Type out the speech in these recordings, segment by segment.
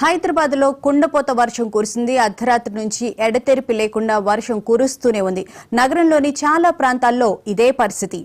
హైదరాబాద్లో కుండపోత వర్షం కురిసింది. అర్ధరాత్రి నుంచి ఎడతెరిపి లేకుండా వర్షం కురుస్తూనే ఉంది. నగరంలోని చాలా ప్రాంతాల్లో ఇదే పరిస్థితి.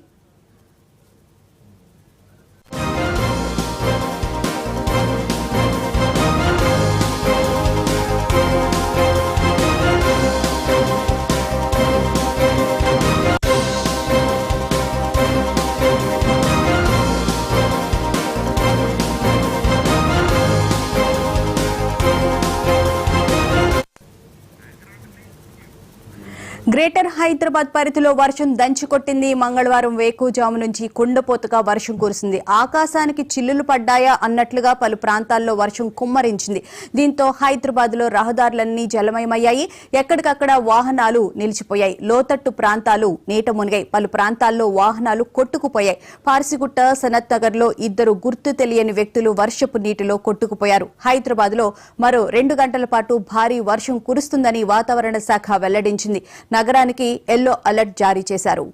గ్రేటర్ హైదరాబాద్ పరిధిలో వర్షం దంచికొట్టింది. మంగళవారం వేకువజాము నుంచి కుండపోతగా వర్షం కురిసింది. ఆకాశానికి చిల్లులు పడ్డాయా అన్నట్లుగా పలు ప్రాంతాల్లో వర్షం కుమ్మరించింది. దీంతో హైదరాబాద్ లో రహదారులన్నీ జలమయమయ్యాయి. ఎక్కడికక్కడ వాహనాలు నిలిచిపోయాయి. లోతట్టు ప్రాంతాలు నీట మునిగాయి. పలు ప్రాంతాల్లో వాహనాలు కొట్టుకుపోయాయి. పార్సిగుట్ట, సనత్ నగర్ లో ఇద్దరు గుర్తు తెలియని వ్యక్తులు వర్షపు నీటిలో కొట్టుకుపోయారు. హైదరాబాద్ లో మరో 2 గంటల పాటు భారీ వర్షం కురుస్తుందని వాతావరణ శాఖ వెల్లడించింది. నగరానికి ఎల్లో అలర్ట్ జారీ చేశారు.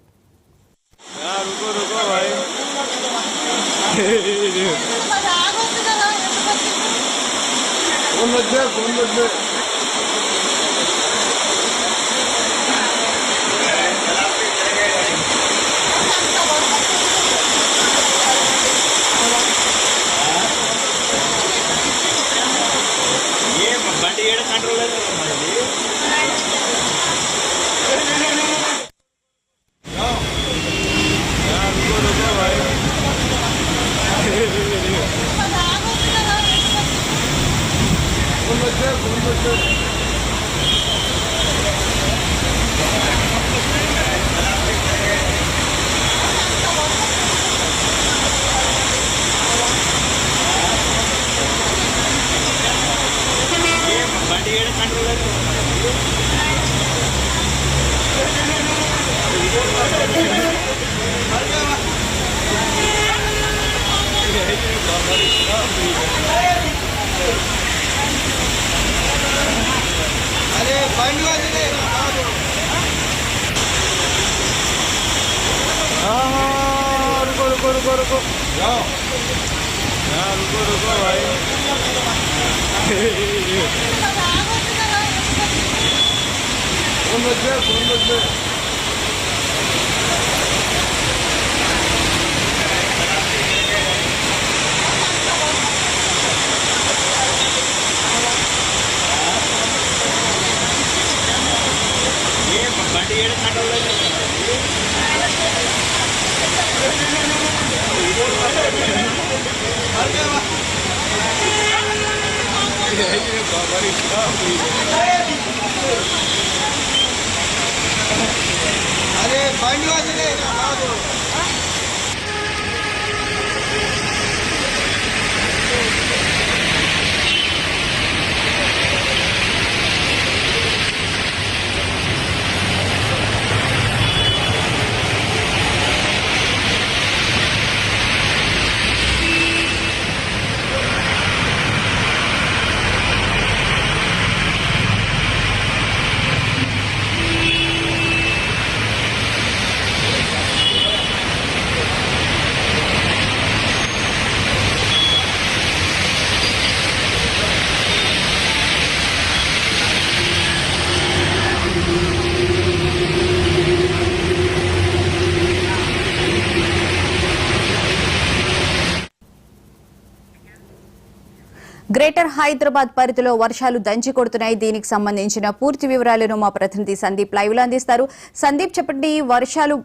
గ్రేటర్ హైదరాబాద్ పరిధిలో వర్షాలు దంచి కొడుతున్నాయి. దీనికి సంబంధించిన పూర్తి వివరాలను మా ప్రతినిధి సందీప్ లైవ్ లో అందిస్తారు. సందీప్, చెప్పండి, వర్షాలు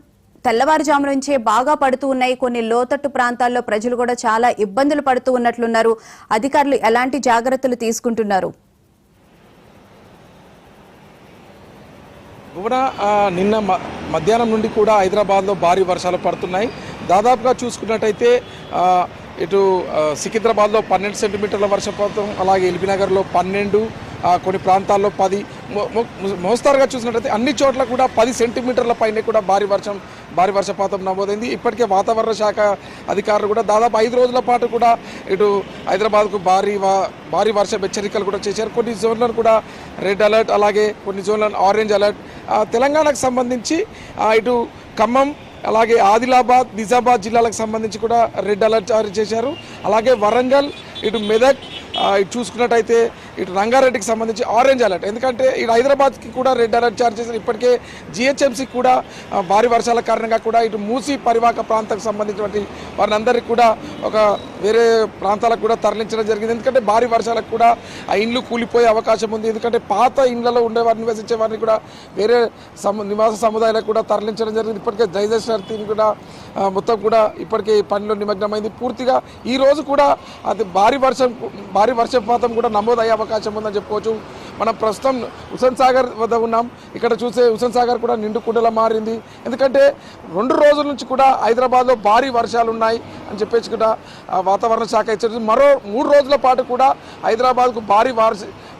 తెల్లవారుజాము నుంచే బాగా పడుతూ ఉన్నాయి. కొన్ని లోతట్టు ప్రాంతాల్లో ప్రజలు కూడా చాలా ఇబ్బందులు పడుతూ ఉన్నట్లున్నారు. అధికారులు ఎలాంటి జాగ్రత్తలు తీసుకుంటున్నారు? నిన్న మధ్యాహ్నం నుండి కూడా హైదరాబాద్లో భారీ వర్షాలు పడుతున్నాయి. దాదాపుగా చూసుకున్నట్టయితే ఇటు సికింద్రాబాద్లో 12 సెంటీమీటర్ల వర్షపాతం, అలాగే ఎల్బీనగర్లో 12, కొన్ని ప్రాంతాల్లో 10, మోస్తారుగా చూసినట్టయితే అన్ని చోట్ల కూడా 10 సెంటీమీటర్ల పైనే కూడా భారీ వర్షపాతం నమోదైంది. ఇప్పటికే వాతావరణ శాఖ అధికారులు కూడా దాదాపు 5 రోజుల పాటు కూడా ఇటు హైదరాబాద్కు భారీ వర్ష హెచ్చరికలు కూడా చేశారు. కొన్ని జోన్లను కూడా రెడ్ అలర్ట్, అలాగే కొన్ని జోన్లను ఆరెంజ్ అలర్ట్. తెలంగాణకు సంబంధించి ఇటు ఖమ్మం, అలాగే ఆదిలాబాద్, నిజామాబాద్ జిల్లాలకు సంబంధించి కూడా రెడ్ అలర్ట్ జారీ చేశారు. అలాగే వరంగల్, ఇటు మెదక్, ఇటు చూసుకున్నట్టయితే ఇటు రంగారెడ్డికి సంబంధించి ఆరెంజ్ అలర్ట్. ఎందుకంటే ఇటు హైదరాబాద్కి కూడా రెడ్ అలర్ట్ జారీ చేశారు. ఇప్పటికే జిహెచ్ఎంసీకి కూడా భారీ వర్షాల కారణంగా కూడా ఇటు మూసీ పరివాహక ప్రాంతానికి సంబంధించినటువంటి వారిని అందరికీ కూడా ఒక వేరే ప్రాంతాలకు కూడా తరలించడం జరిగింది. ఎందుకంటే భారీ వర్షాలకు కూడా ఆ ఇండ్లు కూలిపోయే అవకాశం ఉంది. ఎందుకంటే పాత ఇండ్లలో ఉండేవారిని నివసించే వారిని కూడా వేరే నివాస సముదాయాలకు కూడా తరలించడం జరిగింది. ఇప్పటికే డిజాస్టర్ టీం కూడా మొత్తం కూడా ఇప్పటికే ఈ పనిలో నిమగ్నమైంది. పూర్తిగా ఈ రోజు కూడా అది భారీ వర్షపాతం కూడా నమోదయ్యే అవకాశం ఉందని చెప్పుకోవచ్చు. మనం ప్రస్తుతం హుస్సేన్ సాగర్ వద్ద ఉన్నాం. ఇక్కడ చూసే హుస్సేన్ సాగర్ కూడా నిండు కుండలా మారింది. ఎందుకంటే 2 రోజుల నుంచి కూడా హైదరాబాద్లో భారీ వర్షాలు ఉన్నాయి అని చెప్పేసి కూడా వాతావరణ శాఖ హెచ్చరించింది. మరో 3 రోజుల పాటు కూడా హైదరాబాద్కు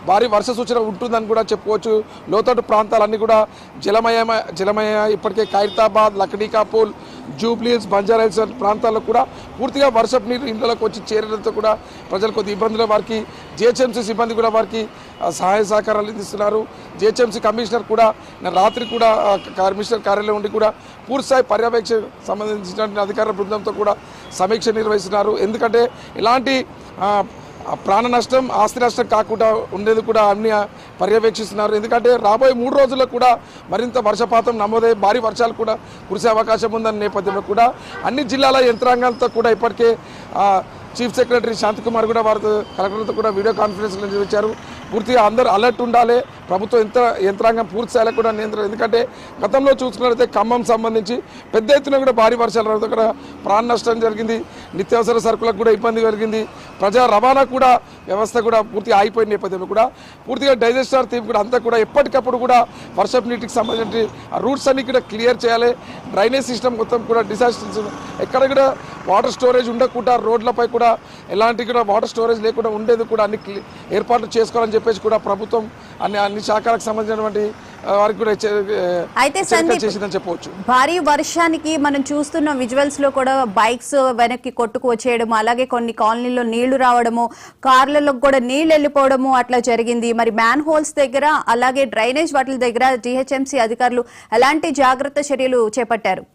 భారీ వర్ష సూచన ఉంటుందని కూడా చెప్పుకోవచ్చు. లోతట్టు ప్రాంతాలన్నీ కూడా జలమయ ఇప్పటికే ఖైరతాబాద్, లక్డీకాపూల్, జూబ్లీహిల్స్, బంజారాహిల్స్ ప్రాంతాల్లో కూడా పూర్తిగా వర్షపు నీరు ఇళ్లలోకి వచ్చి చేరడంతో కూడా ప్రజలు కొద్ది ఇబ్బందులు. వారికి జిహెచ్ఎంసీ సిబ్బంది కూడా వారికి సహాయ సహకారాలు అందిస్తున్నారు. జిహెచ్ఎంసీ కమిషనర్ కూడా రాత్రి కూడా కమిషనర్ కార్యాలయం ఉండి కూడా పూర్తిస్థాయి పర్యవేక్షణ సంబంధించిన అధికారుల బృందంతో కూడా సమీక్ష నిర్వహిస్తున్నారు. ఎందుకంటే ఇలాంటి ప్రాణ నష్టం, ఆస్తి నష్టం కాకుండా ఉండేది కూడా అన్ని పర్యవేక్షిస్తున్నారు. ఎందుకంటే రాబోయే 3 రోజుల్లో కూడా మరింత వర్షపాతం నమోదై భారీ వర్షాలు కూడా కురిసే అవకాశం ఉందన్న నేపథ్యంలో కూడా అన్ని జిల్లాల యంత్రాంగాలతో కూడా ఇప్పటికే చీఫ్ సెక్రటరీ శాంతికుమార్ కూడా వారితో కలెక్టర్తో కూడా వీడియో కాన్ఫరెన్స్ నిర్వహించారు. పూర్తిగా అందరూ అలర్ట్ ఉండాలి. ప్రభుత్వం యంత్రాంగం పూర్తి స్థాయిలో కూడా నియంత్రణ. ఎందుకంటే గతంలో చూసుకున్నట్లయితే ఖమ్మం సంబంధించి పెద్ద ఎత్తున కూడా భారీ వర్షాల దగ్గర ప్రాణ నష్టం జరిగింది. నిత్యావసర సరుకులకు కూడా ఇబ్బంది కలిగింది. ప్రజా రవాణా కూడా వ్యవస్థ కూడా పూర్తిగా ఆగిపోయిన నేపథ్యంలో కూడా పూర్తిగా డిజాస్టర్ టీం కూడా అంతా కూడా ఎప్పటికప్పుడు కూడా వర్షపు నీటికి సంబంధించి రూట్స్ అన్ని కూడా క్లియర్ చేయాలి. డ్రైనేజ్ సిస్టమ్ మొత్తం కూడా డిజాస్టర్ ఎక్కడ కూడా వాటర్ స్టోరేజ్ ఉండకుండా రోడ్లపై కూడా ఎలాంటి కూడా వాటర్ స్టోరేజ్ లేకుండా ఉండేది కూడా అన్ని ఏర్పాట్లు చేసుకోవాలని చెప్పేసి కూడా ప్రభుత్వం అన్ని శాఖలకు సంబంధించినటువంటి వారికి కూడా అయితే చేసిందని చెప్పవచ్చు. భారీ వర్షానికి మనం చూస్తున్న విజువల్స్ లో కూడా బైక్స్ వెనక్కి కొట్టుకు వచ్చేయడము, అలాగే కొన్ని కాలనీలో నీళ్లు రావడము, కార్లలో కూడా నీళ్లు వెళ్ళిపోవడము అట్లా జరిగింది. మరి మ్యాన్ హోల్స్ దగ్గర అలాగే డ్రైనేజ్ వాటిల దగ్గర జిహెచ్ఎంసీ అధికారులు ఎలాంటి జాగ్రత్త చర్యలు చేపట్టారు?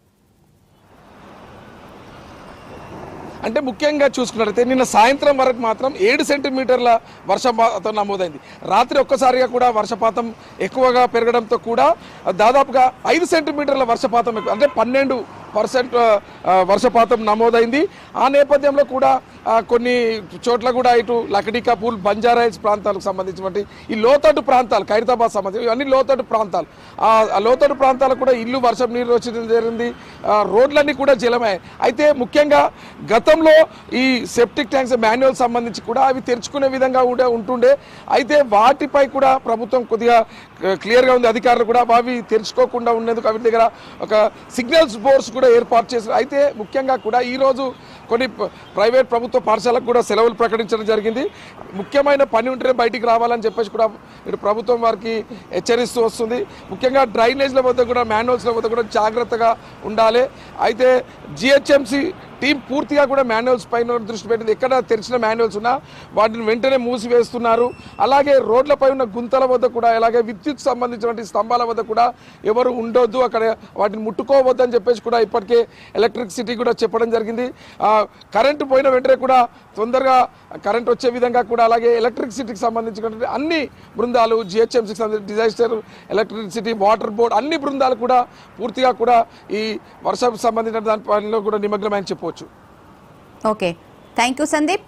అంటే ముఖ్యంగా చూసుకున్నట్లయితే నిన్న సాయంత్రం వరకు మాత్రం 7 సెంటీమీటర్ల వర్షపాతం నమోదైంది. రాత్రి ఒక్కసారిగా కూడా వర్షపాతం ఎక్కువగా పెరగడంతో కూడా దాదాపుగా 5 సెంటీమీటర్ల వర్షపాతం అంటే 12% వర్షపాతం నమోదైంది. ఆ నేపథ్యంలో కూడా కొన్ని చోట్ల కూడా ఇటు లక్డీకాపూల్, బంజారాహిల్స్ ప్రాంతాలకు సంబంధించినటువంటి ఈ లోతట్టు ప్రాంతాలు, ఖైరతాబాద్ సంబంధించి ఇవన్నీ లోతట్టు ప్రాంతాలు. ఆ లోతట్టు ప్రాంతాలకు కూడా ఇల్లు వర్షం నీరు వచ్చడం జరిగింది. రోడ్లన్నీ కూడా జలమయ్యాయి. అయితే ముఖ్యంగా గతంలో ఈ సెప్టిక్ ట్యాంక్స్ మాన్యువల్ సంబంధించి కూడా అవి తెరుచుకునే విధంగా ఉంటుండే. అయితే వాటిపై కూడా ప్రభుత్వం కొద్దిగా క్లియర్గా ఉంది. అధికారులు కూడా అవి తెరుచుకోకుండా ఉండేందుకు అవి దగ్గర ఒక సిగ్నల్స్ బోర్డ్స్ కూడా ఏర్పాటు చేశారు. అయితే ముఖ్యంగా కూడా ఈరోజు కొన్ని ప్రైవేట్ ప్రభుత్వ పాఠశాలకు కూడా సెలవులు ప్రకటించడం జరిగింది. ముఖ్యమైన పని ఉంటేనే బయటికి రావాలని చెప్పేసి కూడా ఇటు ప్రభుత్వం వారికి హెచ్చరిస్తూ వస్తుంది. ముఖ్యంగా డ్రైనేజ్ల వద్ద కూడా మాన్యువల్స్ల వద్ద కూడా జాగ్రత్తగా ఉండాలి. అయితే జిహెచ్ఎంసీ టీం పూర్తిగా కూడా మాన్యువల్స్ పైన దృష్టి పెట్టింది. ఎక్కడ తెరిచిన మాన్యువల్స్ ఉన్నా వాటిని వెంటనే మూసివేస్తున్నారు. అలాగే రోడ్లపై ఉన్న గుంతల వద్ద కూడా, అలాగే విద్యుత్ సంబంధించినటువంటి స్తంభాల వద్ద కూడా ఎవరు ఉండొద్దు, అక్కడ వాటిని ముట్టుకోవద్దు అని చెప్పేసి కూడా ఇప్పటికే ఎలక్ట్రిసిటీ కూడా చెప్పడం జరిగింది. కరెంటు పోయిన వెంటనే కూడా తొందరగా కరెంట్ వచ్చే విధంగా కూడా, అలాగే ఎలక్ట్రిసిటీకి సంబంధించినటువంటి అన్ని బృందాలు, జిహెచ్ఎంసీకి సంబంధించి డిజాస్టర్, ఎలక్ట్రిసిటీ, వాటర్ బోర్డ్ అన్ని బృందాలు కూడా పూర్తిగా కూడా ఈ వర్షం సంబంధించిన దాని పనిలో కూడా నిమగ్నమని చెప్పవచ్చు. Okay, thank you Sandeep.